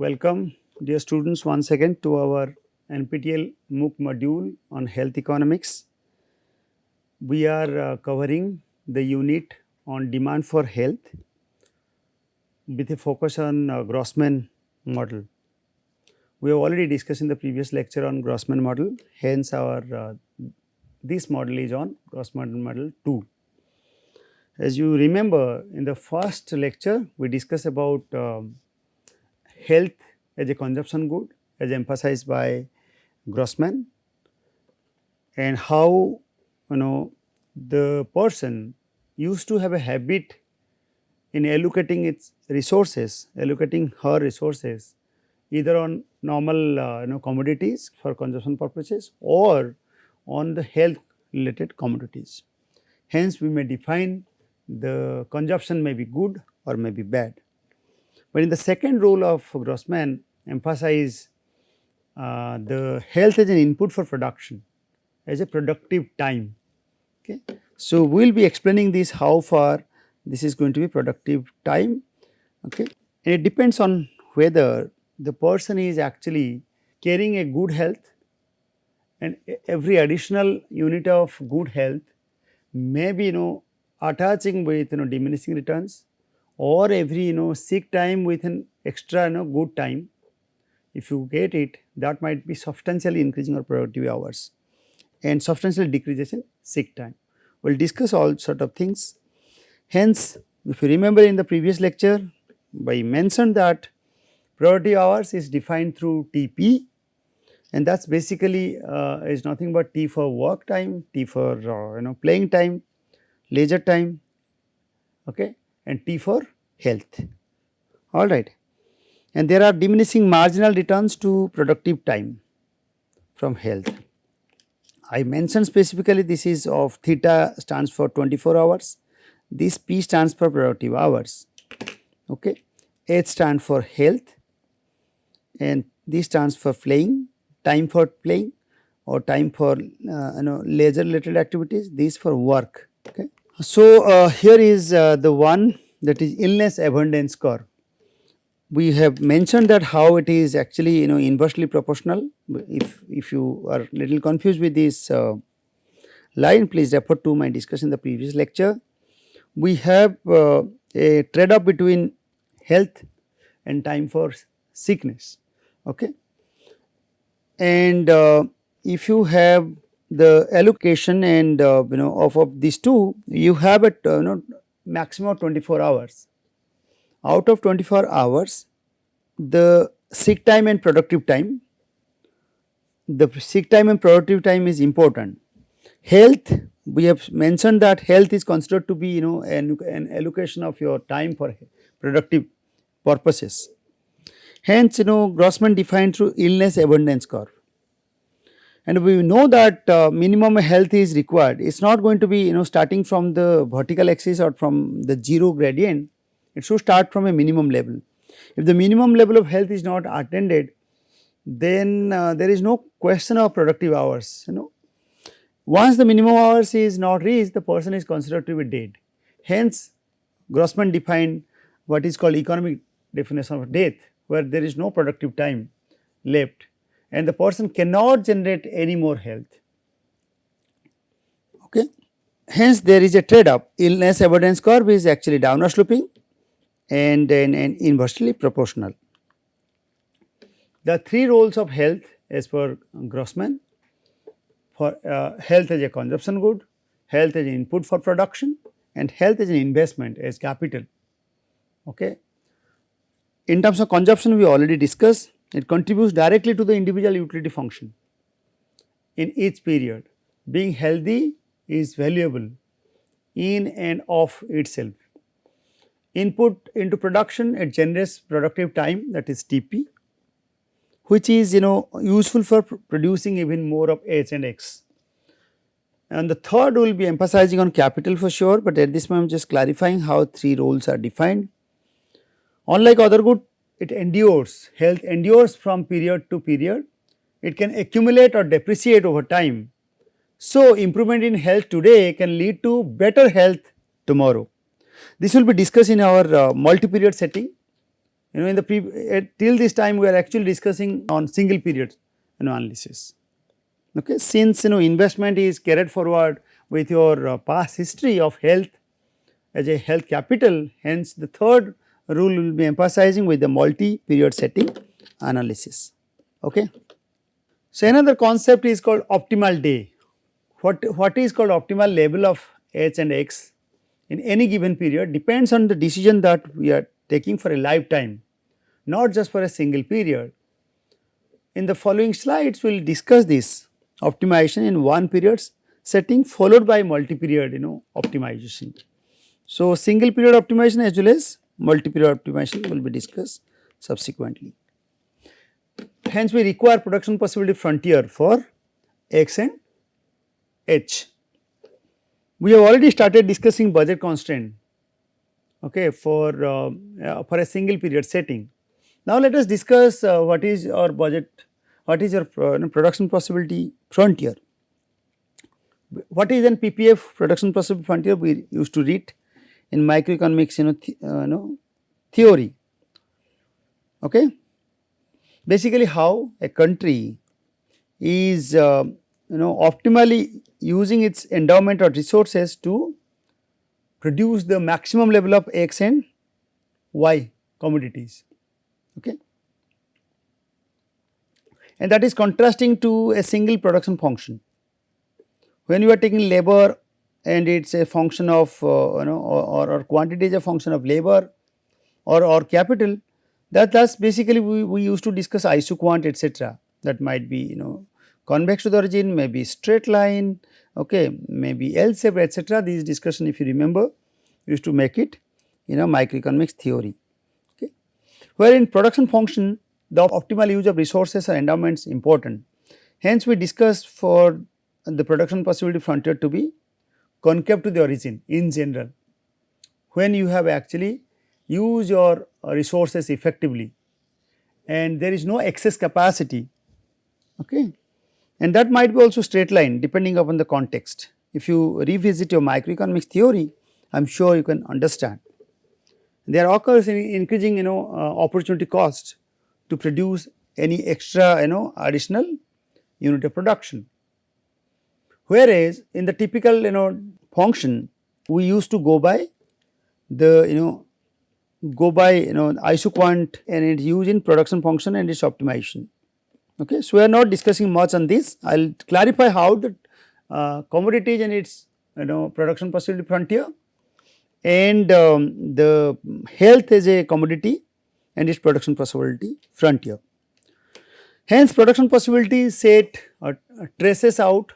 welcome dear students once again to our NPTEL MOOC module on health economics. We are covering the unit on demand for health with a focus on Grossman model. We have already discussed in the previous lecture on Grossman model, hence our this model is on Grossman model 2. As you remember, in the first lecture we discussed about health as a consumption good as emphasized by Grossman, and how the person used to have a habit in allocating its resources, allocating her resources either on normal commodities for consumption purposes or on the health related commodities. Hence, we may define the consumption may be good or may be bad. But in the second rule of Grossman, emphasize the health as an input for production, as a productive time. Okay. So, we will be explaining this how far this is going to be productive time. Okay. And it depends on whether the person is actually carrying a good health, and every additional unit of good health may be attaching with diminishing returns, or every sick time with an extra good time. If you get it, that might be substantially increasing your productive hours and substantially decreases in sick time. We will discuss all sort of things. Hence, if you remember in the previous lecture, I mentioned that productive hours is defined through TP, and that is basically is nothing but T for work time, T for playing time, leisure time, okay, and T for health. All right. And there are diminishing marginal returns to productive time from health. I mentioned specifically this is of theta stands for 24 hours, this P stands for productive hours, okay. H stands for health, and this stands for playing, time for playing or time for leisure related activities, this for work. Okay. So, here is the one that is illness abundance curve. We have mentioned that how it is actually inversely proportional. If you are little confused with this line, please refer to my discussion in the previous lecture. We have a trade off between health and time for sickness, okay. And if you have the allocation and of these two, you have a maximum of 24 hours. Out of 24 hours, the sick time and productive time, the sick time and productive time is important. Health, we have mentioned that health is considered to be an allocation of your time for productive purposes. Hence, Grossman defined through illness abundance curve. And we know that minimum health is required. It is not going to be starting from the vertical axis or from the zero gradient. It should start from a minimum level. If the minimum level of health is not attended, then there is no question of productive hours. Once the minimum hours is not reached, the person is considered to be dead. Hence, Grossman defined what is called economic definition of death, where there is no productive time left and the person cannot generate any more health. Okay. Hence, there is a trade off. Illness abundance curve is actually downward sloping and inversely proportional. The three roles of health as per Grossman: for health as a consumption good, health as an input for production, and health as an investment as capital. Okay. In terms of consumption, we already discussed, it contributes directly to the individual utility function in each period. Being healthy is valuable in and of itself. Input into production, it generates productive time, that is TP, which is useful for producing even more of H and X. And the third will be emphasizing on capital for sure, but at this moment just clarifying how three roles are defined. Unlike other good, it endures, health endures from period to period. It can accumulate or depreciate over time. So, improvement in health today can lead to better health tomorrow. This will be discussed in our multi-period setting. In the till this time we are actually discussing on single period analysis. Okay, since investment is carried forward with your past history of health as a health capital, hence the third rule will be emphasizing with the multi period setting analysis. Okay. So, another concept is called optimal day. What is called optimal level of H and X in any given period depends on the decision that we are taking for a lifetime, not just for a single period. In the following slides, we will discuss this optimization in one period setting followed by multi-period optimization. So, single period optimization as well as multi-period optimization will be discussed subsequently. Hence, we require production possibility frontier for X and H. We have already started discussing budget constraint, okay, for a single period setting. Now, let us discuss what is our budget, what is your production possibility frontier. What is an PPF production possibility frontier? We used to read in microeconomics theory. Okay. Basically, how a country is optimally using its endowment or resources to produce the maximum level of X and Y commodities. Okay. And that is contrasting to a single production function. When you are taking labor and it is a function of or quantity is a function of labor or capital, that's basically we used to discuss isoquant etc. That might be convex to the origin, maybe straight line, okay, maybe L shape etc. These discussion, if you remember, used to make it microeconomics theory. Okay. Where in production function the optimal use of resources or endowments important. Hence, we discussed for the production possibility frontier to be concave to the origin in general, when you have actually used your resources effectively and there is no excess capacity, okay, and that might be also straight line depending upon the context. If you revisit your microeconomics theory, I am sure you can understand. There occurs increasing opportunity cost to produce any extra additional unit of production. Whereas, in the typical function, we used to go by the isoquant and its use in production function and its optimization. Okay. So, we are not discussing much on this. I will clarify how the commodities and its production possibility frontier and the health as a commodity and its production possibility frontier. Hence, production possibility set traces out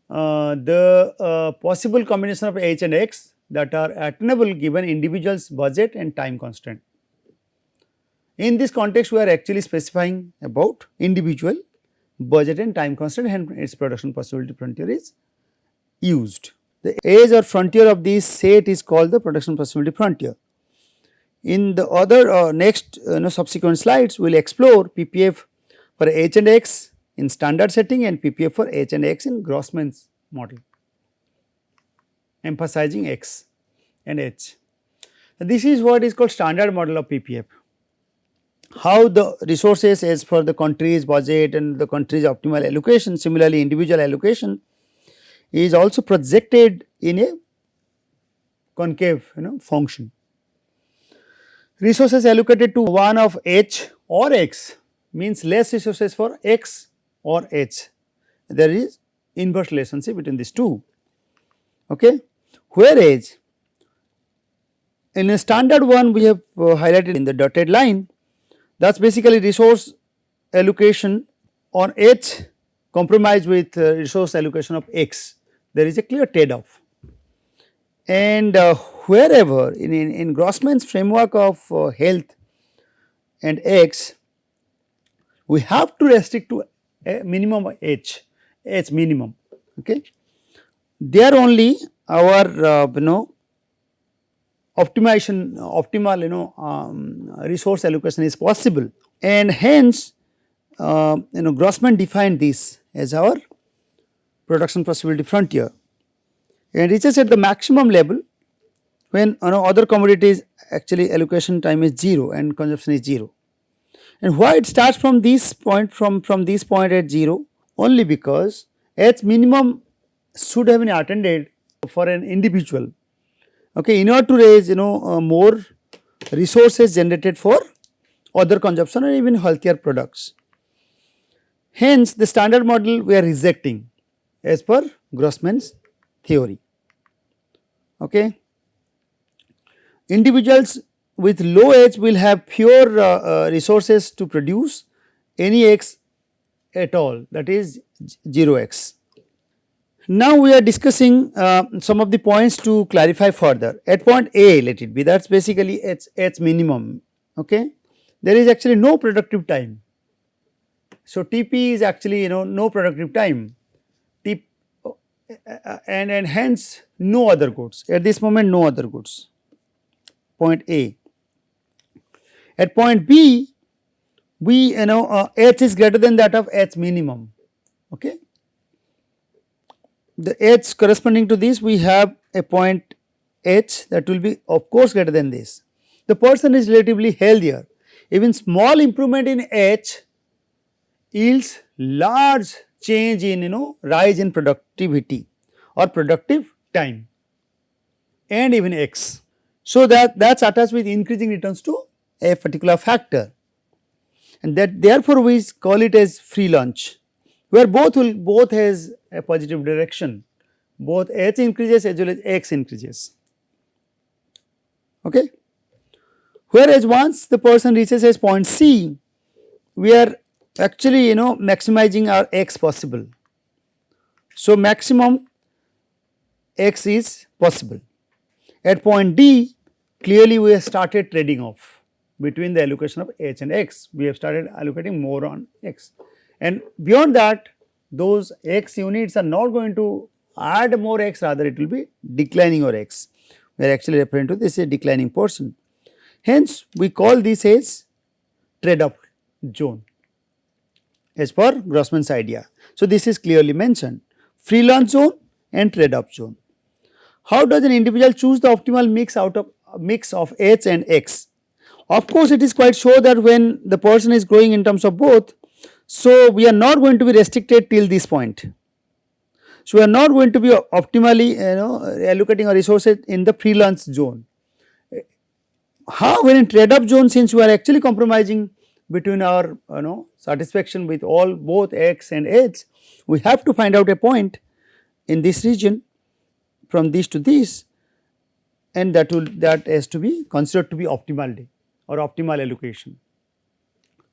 the possible combination of H and X that are attainable given individual's budget and time constraint. In this context, we are actually specifying about individual budget and time constraint, and its production possibility frontier is used. The edge or frontier of this set is called the production possibility frontier. In the other next subsequent slides, we will explore PPF for H and X in standard setting and PPF for H and X in Grossman's model, emphasizing X and H. This is what is called standard model of PPF. How the resources as per the country's budget and the country's optimal allocation, similarly individual allocation is also projected in a concave function. Resources allocated to one of H or X means less resources for X or H. There is inverse relationship between these two. Okay. Whereas, in a standard one we have highlighted in the dotted line, that is basically resource allocation on H compromise with resource allocation of X. There is a clear trade off. And wherever in Grossman's framework of health and X, we have to restrict to a minimum of H minimum. Okay. There only our optimal resource allocation is possible, and hence Grossman defined this as our production possibility frontier, and reaches at the maximum level when other commodities actually allocation time is 0 and consumption is 0. And why it starts from this point, from this point at 0? Only because H minimum should have been attended for an individual, okay, in order to raise more resources generated for other consumption or even healthier products. Hence the standard model we are rejecting as per Grossman's theory. Okay. Individuals with low H will have fewer resources to produce any X at all, that is 0x. Now we are discussing some of the points to clarify further. At point A, let it be, that is basically H minimum. Okay. There is actually no productive time. So TP is actually no productive time, T, and hence no other goods. At this moment no other goods. Point A. At point B, we H is greater than that of H minimum. Okay. The H corresponding to this, we have a point H that will be of course greater than this. The person is relatively healthier. Even small improvement in H yields large change in rise in productivity or productive time and even X. So that's attached with increasing returns to a particular factor, and that therefore we call it as free lunch, where both has a positive direction, both H increases as well as X increases. Okay. Whereas once the person reaches as point C, we are actually maximizing our X possible. So maximum X is possible. At point D, clearly we have started trading off between the allocation of H and X. We have started allocating more on X, and beyond that those X units are not going to add more X, rather it will be declining or X. We are actually referring to this as a declining portion. Hence we call this as trade off zone as per Grossman's idea. So this is clearly mentioned, free lunch zone and trade off zone. How does an individual choose the optimal mix of H and X? Of course, it is quite sure that when the person is growing in terms of both, so we are not going to be restricted till this point. So we are not going to be optimally allocating our resources in the free lunch zone. How, when in trade off zone, since we are actually compromising between our satisfaction with both X and H, we have to find out a point in this region from this to this, and that has to be considered to be optimal day or optimal allocation.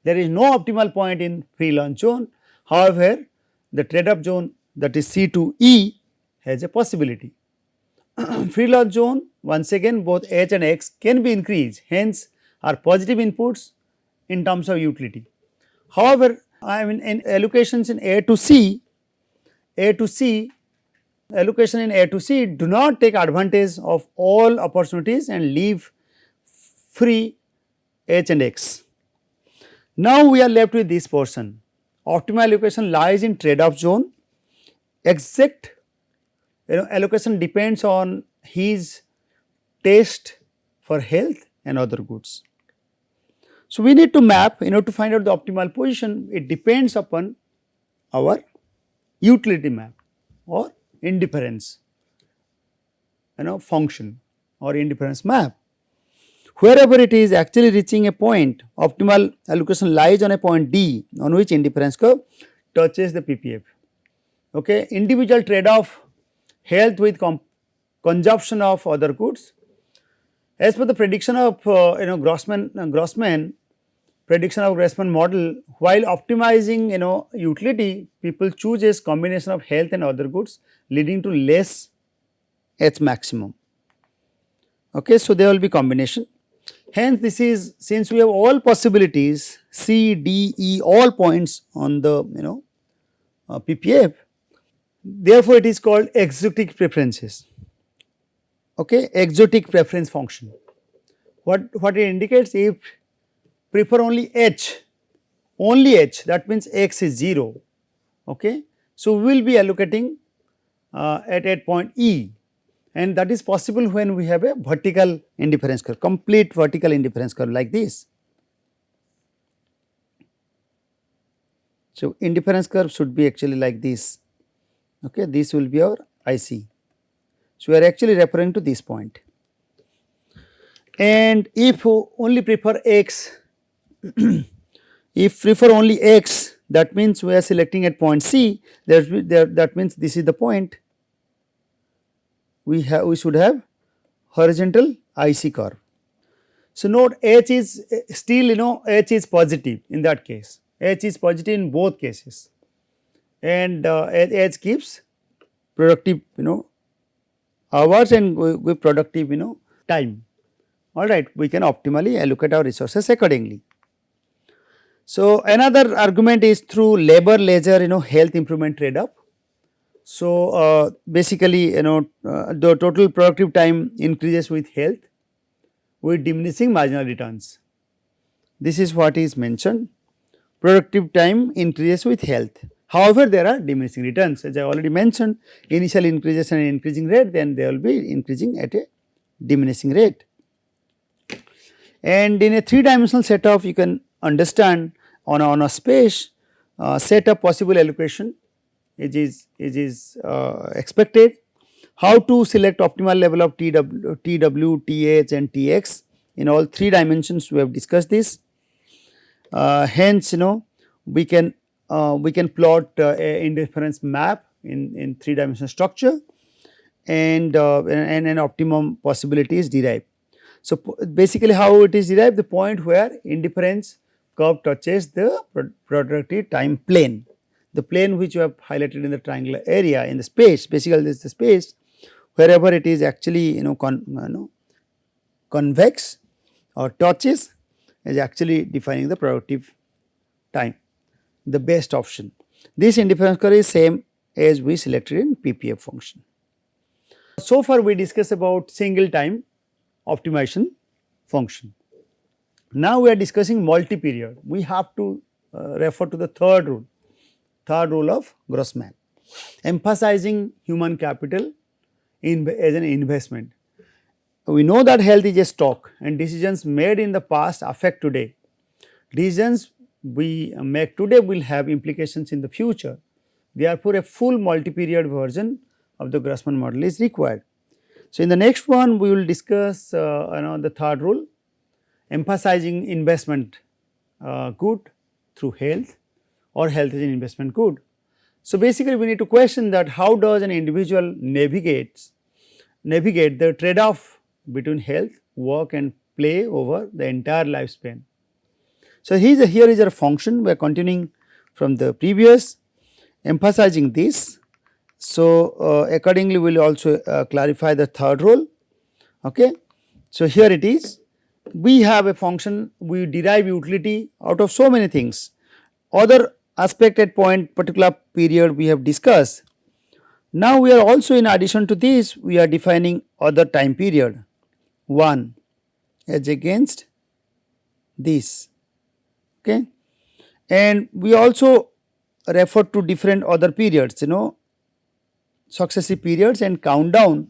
There is no optimal point in free lunch zone. However, the trade off zone, that is C to E, has a possibility. Free lunch zone, once again both H and X can be increased, hence are positive inputs in terms of utility. However, I mean in allocations in A to C, allocation in A to C do not take advantage of all opportunities and leave free H and X. Now we are left with this portion. Optimal allocation lies in trade off zone. Exact allocation depends on his taste for health and other goods. So we need to map, to find out the optimal position. It depends upon our utility map or indifference function or indifference map. Wherever it is actually reaching a point, optimal allocation lies on a point D on which indifference curve touches the PPF. Okay, individual trade off health with consumption of other goods. As per the prediction of Grossman prediction of Grossman model, while optimizing utility, people choose a combination of health and other goods, leading to less H maximum. Okay, so there will be combination. Hence, this is, since we have all possibilities C, D, E, all points on the PPF, therefore it is called exotic preferences. Okay, exotic preference function. What it indicates, if prefer only H, that means X is 0. Okay, so we will be allocating at point E, and that is possible when we have a vertical indifference curve, complete vertical indifference curve like this. So, indifference curve should be actually like this, okay. This will be our IC. So, we are actually referring to this point, and if you only prefer x, if prefer only x, that means we are selecting at point C, that means this is the point we should have horizontal IC curve. So, note H is still H is positive in that case, H is positive in both cases, and H gives productive hours and with productive time. Alright, we can optimally allocate our resources accordingly. So, another argument is through labor leisure health improvement trade off. So, basically the total productive time increases with health with diminishing marginal returns. This is what is mentioned, productive time increases with health. However, there are diminishing returns, as I already mentioned, initial increases at an increasing rate, then they will be increasing at a diminishing rate. And in a 3-dimensional setup, you can understand on a space set of possible allocation is expected. How to select optimal level of TW, TH and TX in all 3 dimensions, we have discussed this. Hence we can plot a indifference map in 3-dimensional structure, and an optimum possibility is derived. So, basically how it is derived, the point where indifference curve touches the productive time plane, the plane which you have highlighted in the triangular area in the space. Basically, this is the space wherever it is actually convex or touches is actually defining the productive time, the best option. This indifference curve is same as we selected in PPF function. So far we discussed about single time optimization function. Now we are discussing multi-period. We have to refer to the third rule of Grossman, emphasizing human capital as an investment. We know that health is a stock and decisions made in the past affect today. Decisions we make today will have implications in the future. Therefore, a full multi-period version of the Grossman model is required. So, in the next one we will discuss the third rule, emphasizing investment good through health, or health is an investment good. So, basically we need to question that how does an individual navigate the trade off between health, work and play over the entire lifespan. So, here is a function, we are continuing from the previous, emphasizing this. So, accordingly we will also clarify the third rule. Okay. So, here it is, we have a function, we derive utility out of so many things. Other aspect at particular period we have discussed. Now, we are also, in addition to this, we are defining other time period 1 as against this, okay. And we also refer to different other periods, successive periods, and count down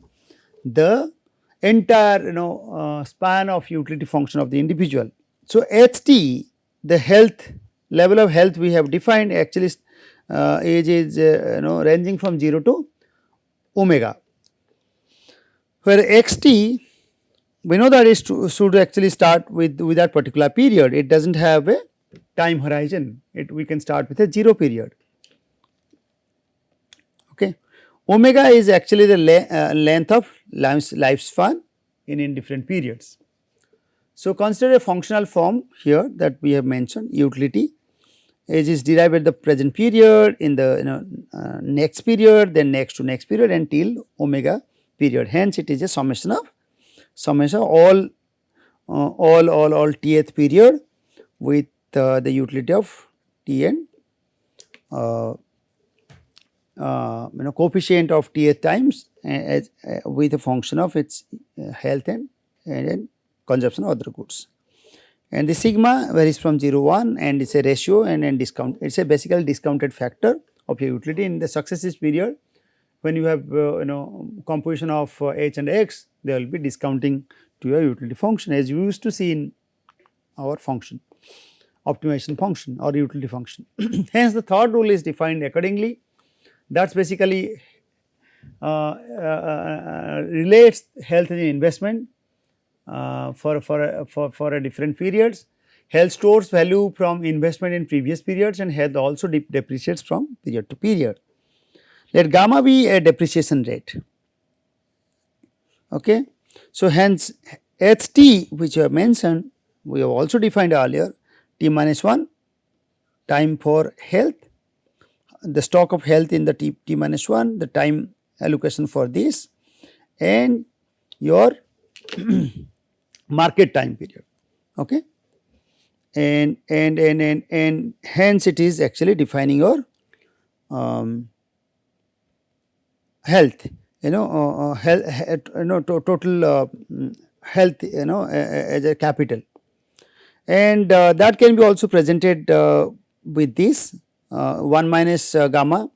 the entire span of utility function of the individual. So, HT, the health level of health we have defined actually is ranging from 0 to omega, where XT we know that it should actually start with that particular period. It does not have a time horizon, we can start with a 0 period. Okay. Omega is actually the length of lifespan in different periods. So, consider a functional form here that we have mentioned, utility age is derived at the present period, in the next period, then next to next period until omega period. Hence, it is a summation of all Tth period with the utility of Tn coefficient of Tth times with a function of its health and consumption of other goods. And the sigma varies from 0 1 and it is a ratio and discount, it is a basically discounted factor of your utility in the successive period when you have composition of H and X, they will be discounting to your utility function, as you used to see in our function, optimization function or utility function. Hence, the third rule is defined accordingly. That is basically relates health as an investment for a different periods. Health stores value from investment in previous periods, and health also depreciates from period to period. Let gamma be a depreciation rate. Okay. So, hence HT, which I have mentioned, we have also defined earlier, T minus 1 time for health, the stock of health in the T minus 1, the time allocation for this, and your market time period. Okay. And hence it is actually defining your health, total health, as a capital, and that can be also presented with this 1 minus gamma.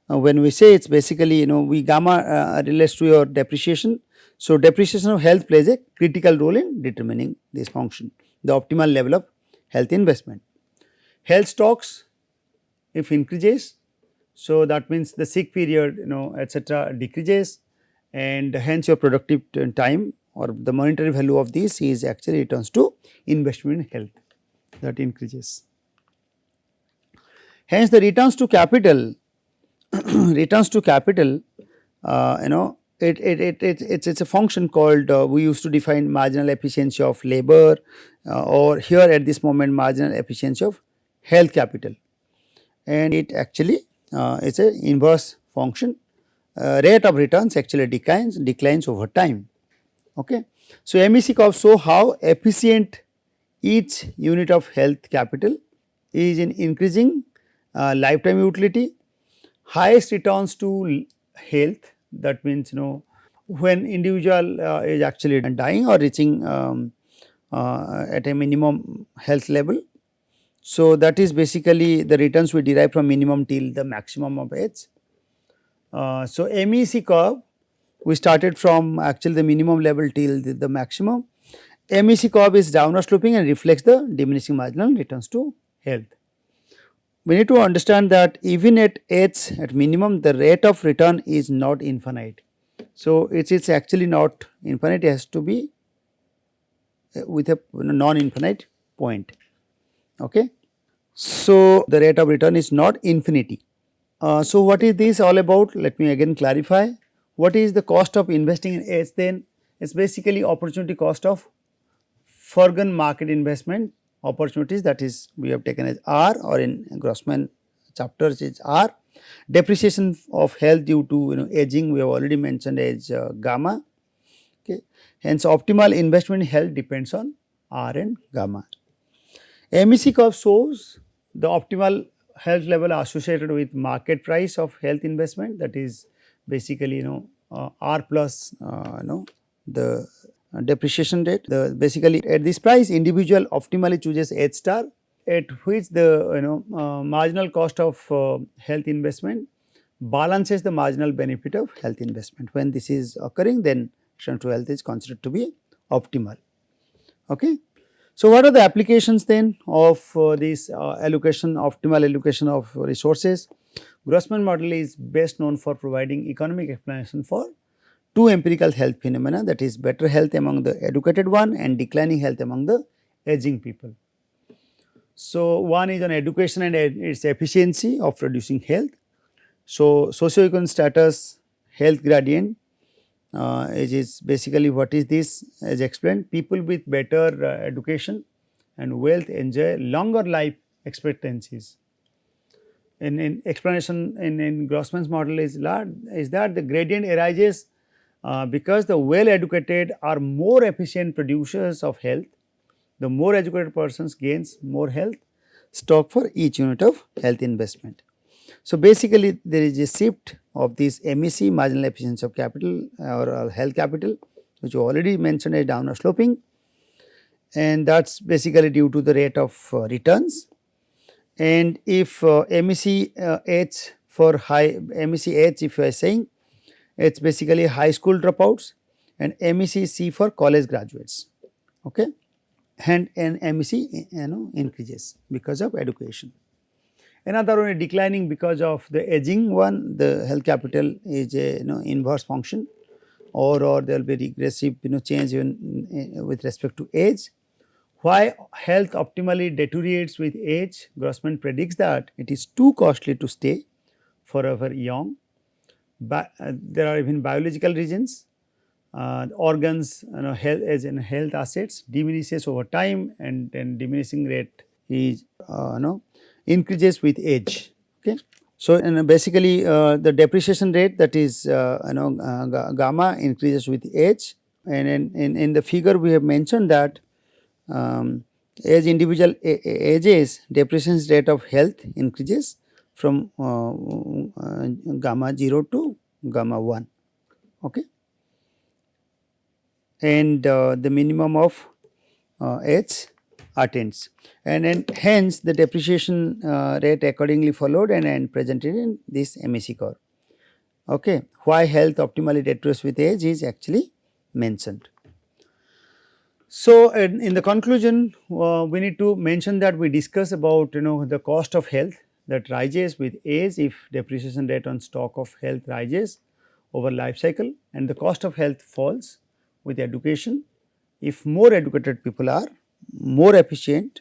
When we say it is basically, we gamma relates to your depreciation. So, depreciation of health plays a critical role in determining this function, the optimal level of health investment. Health stocks if increases, so that means the sick period, etc., decreases, and hence your productive time or the monetary value of this is actually returns to investment in health, that increases. Hence, the returns to capital returns to capital, it's a function called, we used to define marginal efficiency of labor, or here at this moment marginal efficiency of health capital, and it actually is a inverse function. Rate of returns actually declines over time. Okay. So, MEC curves show how efficient each unit of health capital is in increasing lifetime utility. Highest returns to health, that means when individual is actually dying or reaching at a minimum health level. So, that is basically the returns we derive from minimum till the maximum of age. So, MEC curve, we started from actually the minimum level till the maximum. MEC curve is downward sloping and reflects the diminishing marginal returns to health. We need to understand that even at age at minimum, the rate of return is not infinite. So, it is actually not infinite, it has to be with a non-infinite point. Okay. So, the rate of return is not infinity. So, what is this all about? Let me again clarify. What is the cost of investing in H then? It is basically opportunity cost of foregone market investment opportunities, that is we have taken as R, or in Grossman chapters is R. Depreciation of health due to aging, we have already mentioned as gamma. Okay. Hence, optimal investment in health depends on R and gamma. MEC curve shows the optimal health level associated with market price of health investment, that is basically R plus the depreciation rate. Basically at this price individual optimally chooses H star, at which the marginal cost of health investment balances the marginal benefit of health investment. When this is occurring, then return to health is considered to be optimal. Okay. So, what are the applications then of this optimal allocation of resources? Grossman model is best known for providing economic explanation for two empirical health phenomena, that is better health among the educated one and declining health among the aging people. So, one is on education and its efficiency of producing health. So, socioeconomic status health gradient, it is basically what is this, as explained, people with better education and wealth enjoy longer life expectancies. In explanation in Grossman's model is that the gradient arises because the well educated are more efficient producers of health. The more educated persons gains more health stock for each unit of health investment. So, basically there is a shift of this MEC, marginal efficiency of capital or health capital, which you already mentioned as downward sloping, and that is basically due to the rate of returns. And if MEC H for high MEC H, if you are saying it is basically high school dropouts, and MEC is C for college graduates. Okay. And MEC increases because of education. Another one is declining because of the aging one. The health capital is a inverse function, or there will be regressive change with respect to age. Why health optimally deteriorates with age? Grossman predicts that it is too costly to stay forever young. There are even biological reasons. Organs, health as in health assets diminishes over time, and diminishing rate is increases with age. Okay. So, basically the depreciation rate, that is gamma, increases with age, and in the figure we have mentioned that as individual ages, depreciation rate of health increases from gamma 0 to gamma 1. Okay. And the minimum of age attains, and hence the depreciation rate accordingly followed and presented in this MEC curve. Okay. Why health optimally deteriorates with age is actually mentioned. So, in the conclusion, we need to mention that we discuss about the cost of health that rises with age if depreciation rate on stock of health rises over life cycle, and the cost of health falls with education if more educated people are more efficient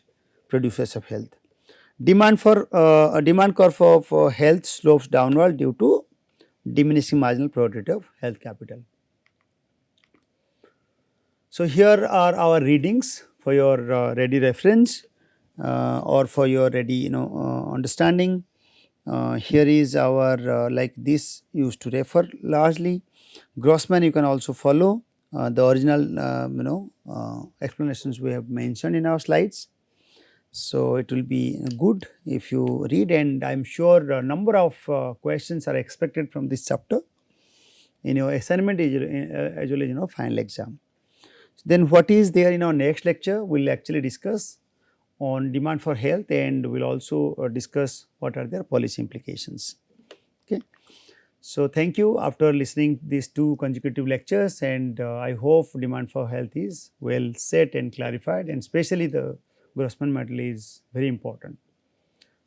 producers of health. Demand for a demand curve of health slopes downward due to diminishing marginal productivity of health capital. So, here are our readings for your ready reference or for your ready understanding. Here is our like this used to refer largely. Grossman you can also follow the original explanations we have mentioned in our slides. So, it will be good if you read, and I am sure a number of questions are expected from this chapter in your assignment as well as final exam. Then what is there in our next lecture? We will actually discuss on demand for health, and we will also discuss what are their policy implications. Okay. So, thank you after listening these two consecutive lectures, and I hope demand for health is well set and clarified, and especially the Grossman model is very important.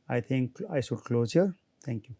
I think I should close here. Thank you.